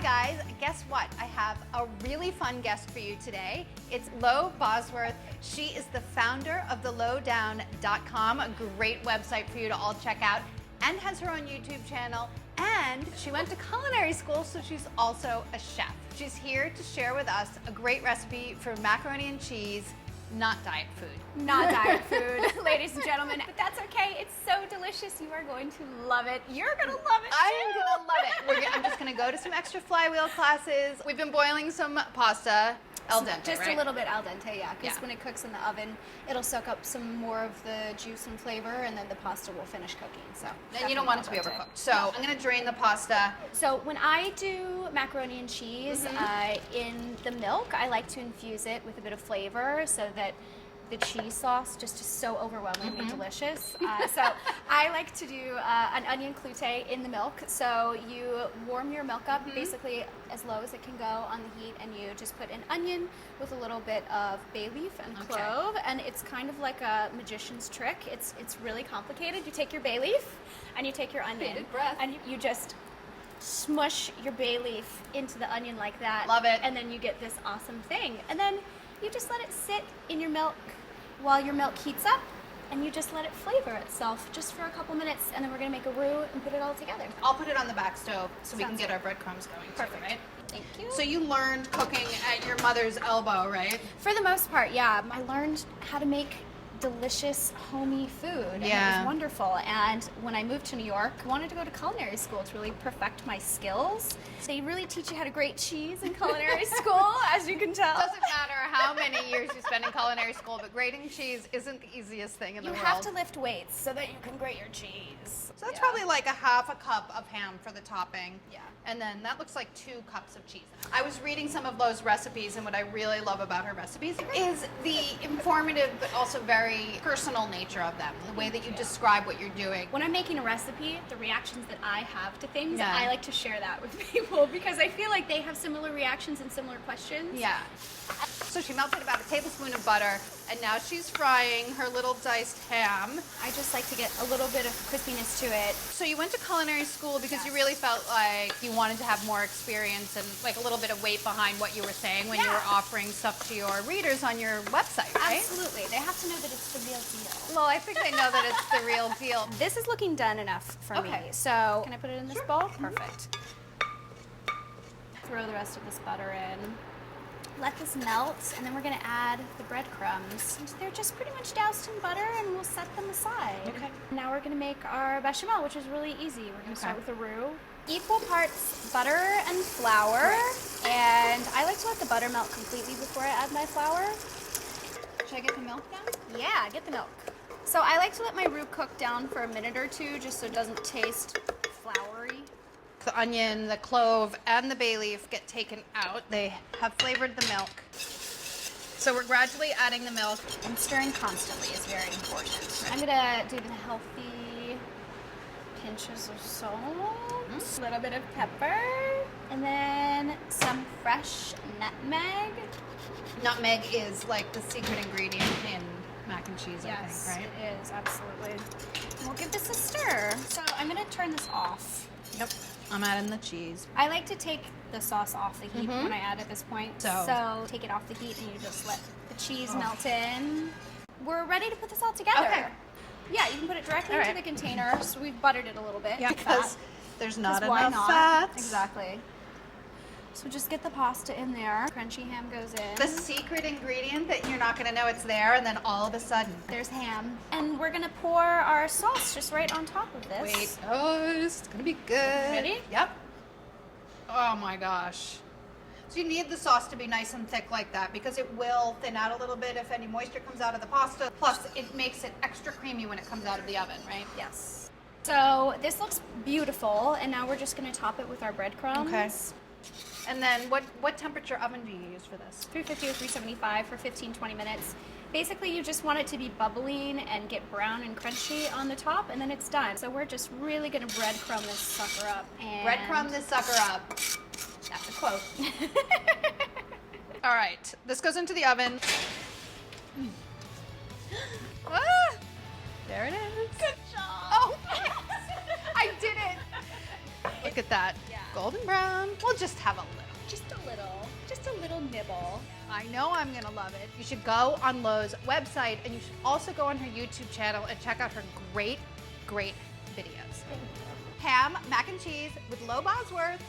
guys, guess what? I have a really fun guest for you today. It's Lo Bosworth. She is the founder of thelowdown.com, a great website for you to all check out, and has her own YouTube channel. And she went to culinary school, so she's also a chef. She's here to share with us a great recipe for macaroni and cheese, not diet food. Not diet food, ladies and gentlemen, but that's okay. It's so delicious. You are going to love it. You're going to love it too. I am going to love it. I'm just going to go to some extra flywheel classes. We've been boiling some pasta. Al dente, just right? a little bit al dente, yeah. Because Yeah. when it cooks in the oven, it'll soak up some more of the juice and flavor, and then the pasta will finish cooking. So And you don't want it to be definitely al overcooked. dente. So I'm going to drain the pasta. So when I do macaroni and cheese in the milk, I like to infuse it with a bit of flavor so that the cheese sauce just is so overwhelmingly delicious. So I like to do an onion cloute in the milk. So you warm your milk up basically as low as it can go on the heat, and you just put an onion with a little bit of bay leaf and clove, and it's kind of like a magician's trick. It's really complicated. You take your bay leaf and you take your onion Bated breath. and you just smush your bay leaf into the onion like that. Love it. And then you get this awesome thing. And then you just let it sit in your milk while your milk heats up, and you just let it flavor itself just for a couple minutes, and then we're gonna make a roux and put it all together. I'll put it on the back stove so we can Sounds get good. our breadcrumbs going too, Perfect. right? Thank you. So you learned cooking at your mother's elbow, right? For the most part, yeah. I learned how to make delicious, homey food, and it Yeah. was wonderful. And when I moved to New York, I wanted to go to culinary school to really perfect my skills. They really teach you how to grate cheese in culinary school, as you can tell. Doesn't matter how many years you spend in culinary school, but grating cheese isn't the easiest thing in the You world. have to lift weights so that you can grate your cheese. So that's Yeah. probably like a half a cup of ham for the topping. Yeah. And then that looks like 2 cups of cheese. I was reading some of Lo's recipes, and what I really love about her recipes is the informative but also very personal nature of them, the way that you describe what you're doing. When I'm making a recipe, the reactions that I have to things, Yeah. I like to share that with people because I feel like they have similar reactions and similar questions. Yeah. So she melted about a tablespoon of butter, and now she's frying her little diced ham. I just like to get a little bit of crispiness to it. So you went to culinary school because you Yes. really felt like you wanted to have more experience and like a little bit of weight behind what you were saying when you Yeah. were offering stuff to your readers on your website, right? Absolutely. They have to know that it's the real deal. Well, I think they know that it's the real deal. This is looking done enough for Okay. me. So can I put it in this bowl? Perfect. Throw the rest of this butter in. Let this melt, and then we're gonna add the breadcrumbs. They're just pretty much doused in butter, and we'll set them aside. Okay. Now we're gonna make our bechamel, which is really easy. We're gonna start Okay. with a roux. Equal parts butter and flour, and I like to let the butter melt completely before I add my flour. Should I get the milk now? Yeah, get the milk. So I like to let my roux cook down for a minute or two just so it doesn't taste floury. The onion, the clove, and the bay leaf get taken out. They have flavored the milk. So we're gradually adding the milk. And stirring constantly is very important. I'm gonna do the healthy pinches of salt, a little bit of pepper, and then some fresh nutmeg. Nutmeg is like the secret ingredient in mac and cheese, Yes, I think, right? it is, absolutely. And we'll give this a stir. So I'm gonna turn this off. Yep. I'm adding the cheese. I like to take the sauce off the heat when I add at this point. So- take it off the heat and you just let the cheese melt in. We're ready to put this all together. Okay. Yeah, you can put it directly All into right. the container. So we've buttered it a little bit. Because there's not why enough not? fat. Exactly. So just get the pasta in there. Crunchy ham goes in. The secret ingredient that you're not going to know it's there, and then all of a sudden. There's ham. And we're gonna pour our sauce just right on top of this. Wait. Oh, it's going to be good. Ready? Yep. Oh my gosh. So you need the sauce to be nice and thick like that because it will thin out a little bit if any moisture comes out of the pasta. Plus, it makes it extra creamy when it comes out of the oven, right? Yes. So this looks beautiful, and now we're just gonna top it with our breadcrumbs. Okay. And then what temperature oven do you use for this? 350 or 375 for 15-20 minutes. Basically, you just want it to be bubbling and get brown and crunchy on the top, and then it's done. So we're just really gonna breadcrumb this sucker up. And Breadcrumb this sucker up. That's a quote. All right, this goes into the oven. Ah, there it is. Good job. Oh, yes. I did it. Look at that. Yeah. Golden brown. We'll just have a little. Just a little nibble. I know I'm gonna love it. You should go on Lo's website, and you should also go on her YouTube channel and check out her great videos. Ham, mac and cheese with Lo Bosworth.